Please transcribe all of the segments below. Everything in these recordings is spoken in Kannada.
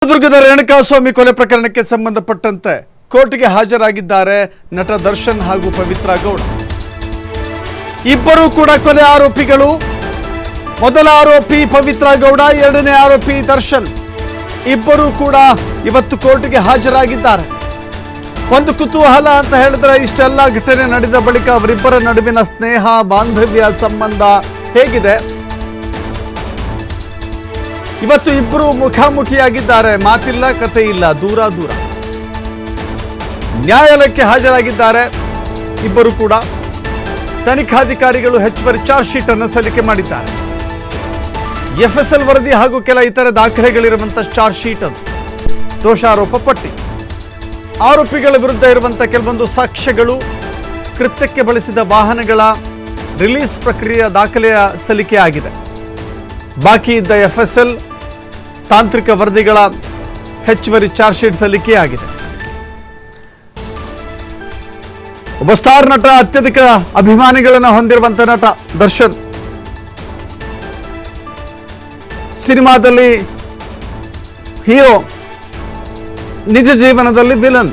ಚಿತ್ರದುರ್ಗದ ರೇಣುಕಾಸ್ವಾಮಿ ಕೊಲೆ ಪ್ರಕರಣಕ್ಕೆ ಸಂಬಂಧಪಟ್ಟಂತೆ ಕೋರ್ಟ್ಗೆ ಹಾಜರಾಗಿದ್ದಾರೆ ನಟ ದರ್ಶನ್ ಹಾಗೂ ಪವಿತ್ರ ಗೌಡ. ಇಬ್ಬರೂ ಕೂಡ ಕೊಲೆ ಆರೋಪಿಗಳು. ಮೊದಲ ಆರೋಪಿ ಪವಿತ್ರ ಗೌಡ, ಎರಡನೇ ಆರೋಪಿ ದರ್ಶನ್. ಇಬ್ಬರೂ ಕೂಡ ಇವತ್ತು ಕೋರ್ಟ್ಗೆ ಹಾಜರಾಗಿದ್ದಾರೆ. ಒಂದು ಕುತೂಹಲ ಅಂತ ಹೇಳಿದ್ರೆ, ಇಷ್ಟೆಲ್ಲ ಘಟನೆ ನಡೆದ ಬಳಿಕ ಅವರಿಬ್ಬರ ನಡುವಿನ ಸ್ನೇಹ, ಬಾಂಧವ್ಯ, ಸಂಬಂಧ ಹೇಗಿದೆ? ಇವತ್ತು ಇಬ್ಬರು ಮುಖಾಮುಖಿಯಾಗಿದ್ದಾರೆ. ಮಾತಿಲ್ಲ, ಕತೆ ಇಲ್ಲ, ದೂರ ದೂರ. ನ್ಯಾಯಾಲಯಕ್ಕೆ ಹಾಜರಾಗಿದ್ದಾರೆ ಇಬ್ಬರು ಕೂಡ. ತನಿಖಾಧಿಕಾರಿಗಳು ಹೆಚ್ಚುವರಿ ಚಾರ್ಜ್ ಶೀಟ್ ಅನ್ನು ಸಲ್ಲಿಕೆ ಮಾಡಿದ್ದಾರೆ. ಎಫ್ಎಸ್ಎಲ್ ವರದಿ ಹಾಗೂ ಕೆಲ ಇತರೆ ದಾಖಲೆಗಳಿರುವಂತಹ ಚಾರ್ಜ್ ಶೀಟ್ ಅದು. ದೋಷಾರೋಪ ಪಟ್ಟಿ, ಆರೋಪಿಗಳ ವಿರುದ್ಧ ಇರುವಂತಹ ಕೆಲವೊಂದು ಸಾಕ್ಷ್ಯಗಳು, ಕೃತ್ಯಕ್ಕೆ ಬಳಸಿದ ವಾಹನಗಳ ರಿಲೀಸ್ ಪ್ರಕ್ರಿಯೆಯ ದಾಖಲೆಯ ಸಲ್ಲಿಕೆ ಆಗಿದೆ. ಬಾಕಿ ಇದ್ದ ಎಫ್ಎಸ್ಎಲ್ ತಾಂತ್ರಿಕ ವರದಿಗಳ ಹೆಚ್ಚುವರಿ ಚಾರ್ಜ್ ಶೀಟ್ ಸಲ್ಲಿಕೆ ಆಗಿದೆ. ಒಬ್ಬ ಸ್ಟಾರ್ ನಟ, ಅತ್ಯಧಿಕ ಅಭಿಮಾನಿಗಳನ್ನು ಹೊಂದಿರುವಂತಹ ನಟ ದರ್ಶನ್. ಸಿನಿಮಾದಲ್ಲಿ ಹೀರೋ, ನಿಜ ಜೀವನದಲ್ಲಿ ವಿಲನ್.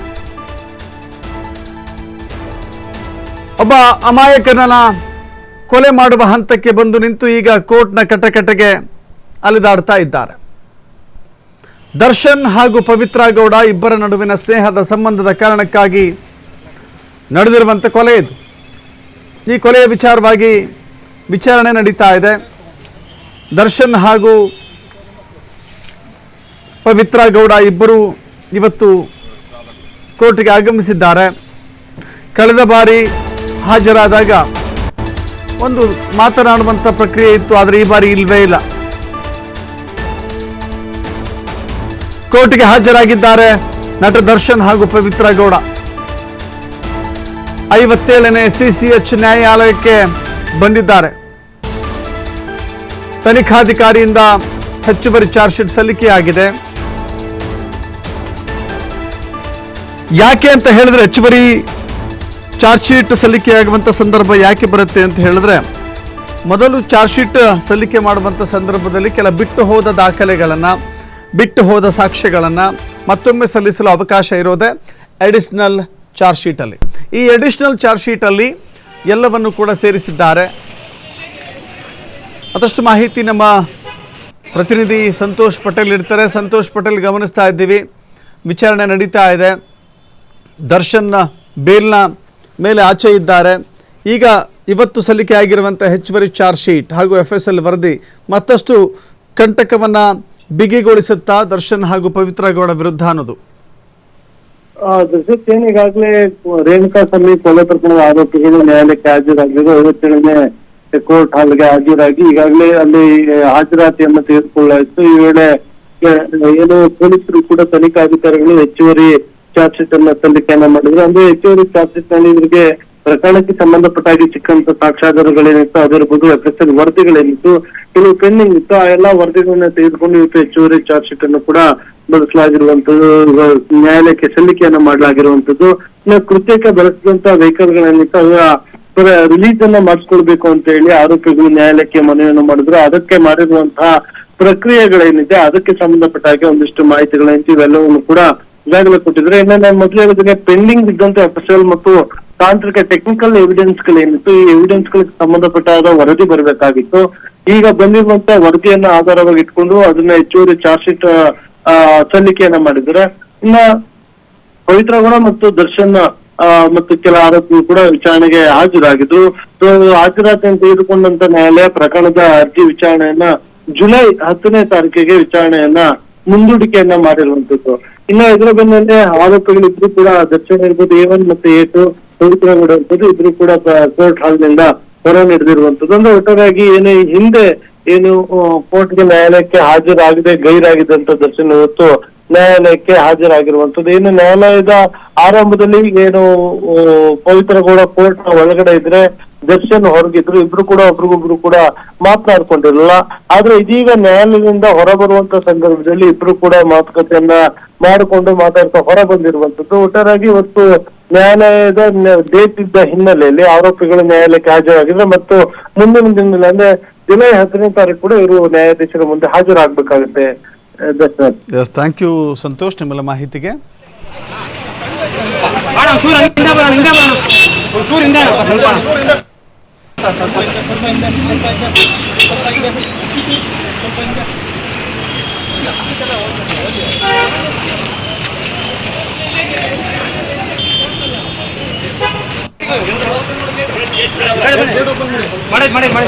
ಒಬ್ಬ ಅಮಾಯಕನನ್ನ ಕೊಲೆ ಮಾಡುವ ಹಂತಕ್ಕೆ ಬಂದು ನಿಂತು ಈಗ ಕೋರ್ಟ್ನ ಕಟಕಟೆಗೆ ಅಲೆದಾಡ್ತಾ ಇದ್ದಾರೆ. ದರ್ಶನ್ ಹಾಗೂ ಪವಿತ್ರ ಗೌಡ ಇಬ್ಬರ ನಡುವಿನ ಸ್ನೇಹದ ಸಂಬಂಧದ ಕಾರಣಕ್ಕಾಗಿ ನಡೆದಿರುವಂಥ ಕೊಲೆ ಇದು. ಈ ಕೊಲೆಯ ವಿಚಾರವಾಗಿ ವಿಚಾರಣೆ ನಡೀತಾ ಇದೆ. ದರ್ಶನ್ ಹಾಗೂ ಪವಿತ್ರ ಗೌಡ ಇಬ್ಬರು ಇವತ್ತು ಕೋರ್ಟ್ಗೆ ಆಗಮಿಸಿದ್ದಾರೆ. ಕಳೆದ ಬಾರಿ ಹಾಜರಾದಾಗ ಒಂದು ಮಾತನಾಡುವಂಥ ಪ್ರಕ್ರಿಯೆ ಇತ್ತು, ಆದರೆ ಈ ಬಾರಿ ಇಲ್ವೇ ಇಲ್ಲ. ಕೋರ್ಟ್ಗೆ ಹಾಜರಾಗಿದ್ದಾರೆ ನಟ ದರ್ಶನ್ ಹಾಗೂ ಪವಿತ್ರ ಗೌಡ. 57ನೇ CCH ನ್ಯಾಯಾಲಯಕ್ಕೆ ಬಂದಿದ್ದಾರೆ. ತನಿಖಾಧಿಕಾರಿಯಿಂದ ಹೆಚ್ಚುವರಿ ಚಾರ್ಜ್ ಶೀಟ್ ಸಲ್ಲಿಕೆಯಾಗಿದೆ. ಯಾಕೆ ಅಂತ ಹೇಳಿದ್ರೆ, ಹೆಚ್ಚುವರಿ ಚಾರ್ಜ್ ಶೀಟ್ ಸಲ್ಲಿಕೆಯಾಗುವಂಥ ಸಂದರ್ಭ ಯಾಕೆ ಬರುತ್ತೆ ಅಂತ ಹೇಳಿದ್ರೆ, ಮೊದಲು ಚಾರ್ಜ್ ಶೀಟ್ ಸಲ್ಲಿಕೆ ಮಾಡುವಂಥ ಸಂದರ್ಭದಲ್ಲಿ ಕೆಲ ಬಿಟ್ಟು ಹೋದ ದಾಖಲೆಗಳನ್ನು, ಬಿಟ್ಟು ಹೋದ ಸಾಕ್ಷ್ಯಗಳನ್ನು ಮತ್ತೊಮ್ಮೆ ಸಲ್ಲಿಸಲು ಅವಕಾಶ ಇರೋದೇ ಅಡಿಷನಲ್ ಚಾರ್ಜ್ ಶೀಟಲ್ಲಿ. ಈ ಅಡಿಷನಲ್ ಚಾರ್ಜ್ ಶೀಟಲ್ಲಿ ಎಲ್ಲವನ್ನು ಕೂಡ ಸೇರಿಸಿದ್ದಾರೆ. ಮತ್ತಷ್ಟು ಮಾಹಿತಿ ನಮ್ಮ ಪ್ರತಿನಿಧಿ ಸಂತೋಷ್ ಪಟೇಲ್ ಇರ್ತಾರೆ. ಸಂತೋಷ್ ಪಟೇಲ್, ಗಮನಿಸ್ತಾ ಇದ್ದೀವಿ, ವಿಚಾರಣೆ ನಡೀತಾ ಇದೆ. ದರ್ಶನ್ ಬೇಲ್ನ ಮೇಲೆ ಆಚೆ ಇದ್ದಾರೆ. ಈಗ ಇವತ್ತು ಸಲ್ಲಿಕೆ ಆಗಿರುವಂಥ ಹೆಚ್ಚುವರಿ ಚಾರ್ಜ್ ಶೀಟ್ ಹಾಗೂ FSL ವರದಿ ಮತ್ತಷ್ಟು ಕಂಟಕವನ್ನು ಬಿಗಿಗೊಳಿಸುತ್ತಾ ದರ್ಶನ್ ಹಾಗೂ ಪವಿತ್ರ ಗೌಡ ವಿರುದ್ಧ ಅನ್ನೋದು? ದರ್ಶನ್ ಈಗಾಗಲೇ ರೇಣುಕಾಸ್ವಾಮಿ ಕೊಲೆ ಪ್ರಕರಣದ ಆರೋಪಿಗಳು ನ್ಯಾಯಾಲಯಕ್ಕೆ ಹಾಜರಾಗಿದ್ದು 57ನೇ ಕೋರ್ಟ್ ಹಾಲ್ಗೆ ಹಾಜರಾಗಿ ಈಗಾಗಲೇ ಅಲ್ಲಿ ಹಾಜರಾತಿಯನ್ನು ತೆಗೆದುಕೊಳ್ಳಾಯಿತು. ಈ ವೇಳೆ ಏನು ಪೊಲೀಸರು ಕೂಡ ತನಿಖಾಧಿಕಾರಿಗಳು ಹೆಚ್ಚುವರಿ ಚಾರ್ಜ್ ಶೀಟ್ ಅನ್ನ ಸಲ್ಲಿಕೆಯನ್ನ ಮಾಡಿದ್ರು. ಅಂದ್ರೆ ಹೆಚ್ಚುವರಿ ಚಾರ್ಜ್ ಶೀಟ್ ನಲ್ಲಿ ಇವರಿಗೆ ಪ್ರಕರಣಕ್ಕೆ ಸಂಬಂಧಪಟ್ಟಾಗಿ ಸಿಕ್ಕಂತ ಸಾಕ್ಷ್ಯಾಧಾರಗಳೇನಿತ್ತು, ಅದಿರ್ಬೋದು FSL ವರದಿಗಳೇನಿತ್ತು, ಕೆಲವು ಪೆಂಡಿಂಗ್ ಇತ್ತು, ಆ ಎಲ್ಲಾ ವರದಿಗಳನ್ನ ತೆಗೆದುಕೊಂಡು ಇವತ್ತು ಹೆಚ್ಚುವರಿ ಚಾರ್ಜ್ ಶೀಟ್ ಅನ್ನು ಕೂಡ ಬಳಸಲಾಗಿರುವಂತದ್ದು, ನ್ಯಾಯಾಲಯಕ್ಕೆ ಸಲ್ಲಿಕೆಯನ್ನ ಮಾಡಲಾಗಿರುವಂತದ್ದು. ಇನ್ನು ಕೃತ್ಯಕ್ಕೆ ಬಳಸಿದಂತ ವೆಹಿಕಲ್ ಗಳೇನಿತ್ತು ಅದರ ರಿಲೀಸ್ ಅನ್ನ ಮಾಡಿಸ್ಕೊಳ್ಬೇಕು ಅಂತ ಹೇಳಿ ಆರೋಪಿಗಳು ನ್ಯಾಯಾಲಯಕ್ಕೆ ಮನವಿಯನ್ನು ಮಾಡಿದ್ರು. ಅದಕ್ಕೆ ಮಾಡಿರುವಂತಹ ಪ್ರಕ್ರಿಯೆಗಳೇನಿದೆ ಅದಕ್ಕೆ ಸಂಬಂಧಪಟ್ಟ ಹಾಗೆ ಒಂದಿಷ್ಟು ಮಾಹಿತಿಗಳೇನಿತ್ತು ಇವೆಲ್ಲವನ್ನು ಕೂಡ ಈಗಾಗಲೇ ಕೊಟ್ಟಿದ್ರೆ. ಇನ್ನು ನಾನು ಮೊದಲೇ ಹೇಳಿದ್ರೆ, ಪೆಂಡಿಂಗ್ ಇದ್ದಂತ FSL ಮತ್ತು ತಾಂತ್ರಿಕ ಟೆಕ್ನಿಕಲ್ ಎವಿಡೆನ್ಸ್ ಗಳೇನಿತ್ತು, ಈ ಎವಿಡೆನ್ಸ್ ಗಳಿಗೆ ಸಂಬಂಧಪಟ್ಟಾದ ವರದಿ ಬರಬೇಕಾಗಿತ್ತು. ಈಗ ಬಂದಿರುವಂತ ವರದಿಯನ್ನ ಆಧಾರವಾಗಿ ಇಟ್ಕೊಂಡು ಅದನ್ನ ಹೆಚ್ಚುವರಿ ಚಾರ್ಜ್ ಶೀಟ್ ಸಲ್ಲಿಕೆಯನ್ನ ಮಾಡಿದ್ದಾರೆ. ಇನ್ನ ಪವಿತ್ರ ಗೌಡ ಮತ್ತು ದರ್ಶನ್ ಮತ್ತು ಕೆಲ ಆರೋಪಿಗಳು ಕೂಡ ವಿಚಾರಣೆಗೆ ಹಾಜರಾಗಿದ್ರು. ಹಾಜರಾತಿಯನ್ನು ತೆಗೆದುಕೊಂಡಂತ ನ್ಯಾಯಾಲಯ ಪ್ರಕರಣದ ಅರ್ಜಿ ವಿಚಾರಣೆಯನ್ನ ಜುಲೈ 10ನೇ ತಾರೀಕಿಗೆ ವಿಚಾರಣೆಯನ್ನ ಮುಂದೂಡಿಕೆಯನ್ನ ಮಾಡಿರುವಂತದ್ದು. ಇನ್ನು ಇದರ ಬೆನ್ನಲ್ಲೇ ಆರೋಪಿಗಳಿಬ್ರು ಕೂಡ ದರ್ಶನ್ ಇರ್ಬೋದು, A1 ಮತ್ತು A2, ಪವಿತ್ರ ಗೌಡ ಇರ್ಬೋದು, ಇಬ್ರು ಕೂಡ ಕೋರ್ಟ್ ಹಾಲ್ನಿಂದ ಹೊರ ನಡೆದಿರುವಂತದ್ದು. ಅಂದ್ರೆ ಒಟ್ಟಾರೆಯಾಗಿ ಏನು ಹಿಂದೆ ಏನು ಕೋರ್ಟ್ಗೆ ನ್ಯಾಯಾಲಯಕ್ಕೆ ಹಾಜರಾಗದೆ ಗೈರಾಗಿದ್ದಂತ ದರ್ಶನ್ ಇವತ್ತು ನ್ಯಾಯಾಲಯಕ್ಕೆ ಹಾಜರಾಗಿರುವಂತದ್ದು. ಏನು ನ್ಯಾಯಾಲಯದ ಆರಂಭದಲ್ಲಿ ಏನು ಪವಿತ್ರ ಗೌಡ ಕೋರ್ಟ್ ಒಳಗಡೆ ಇದ್ರೆ ದರ್ಶನ್ ಹೊರಗಿದ್ರು. ಇಬ್ರು ಕೂಡ ಒಬ್ರಿಗೊಬ್ರು ಕೂಡ ಮಾತನಾಡ್ಕೊಂಡಿರಲಿಲ್ಲ. ಆದ್ರೆ ಇದೀಗ ನ್ಯಾಯಾಲಯದಿಂದ ಹೊರ ಬರುವಂತ ಸಂದರ್ಭದಲ್ಲಿ ಇಬ್ರು ಕೂಡ ಮಾತುಕತೆಯನ್ನ ಮಾಡಿಕೊಂಡು ಮಾತಾಡ್ತಾ ಹೊರ ಬಂದಿರುವಂತದ್ದು. ಒಟ್ಟಾರೆಯಾಗಿ ಇವತ್ತು ನ್ಯಾಯಾಲಯದ ಡೇಟ್ ಇದ್ದ ಹಿನ್ನೆಲೆಯಲ್ಲಿ ಆರೋಪಿಗಳು ನ್ಯಾಯಾಲಯಕ್ಕೆ ಹಾಜರಾಗಿದ್ರೆ ಮತ್ತು ಮುಂದಿನ ದಿನದಲ್ಲಿ ಅಂದ್ರೆ ಜುಲೈ 10ನೇ ತಾರೀಕು ಕೂಡ ಇವರು ನ್ಯಾಯಾಧೀಶರ ಮುಂದೆ ಹಾಜರಾಗಬೇಕಾಗುತ್ತೆ. ಇದೆ sir. Yes, thank you Santosh ನಿಮ್ಮೆಲ್ಲ ಮಾಹಿತಿಗೆ. ಮಾಡಿ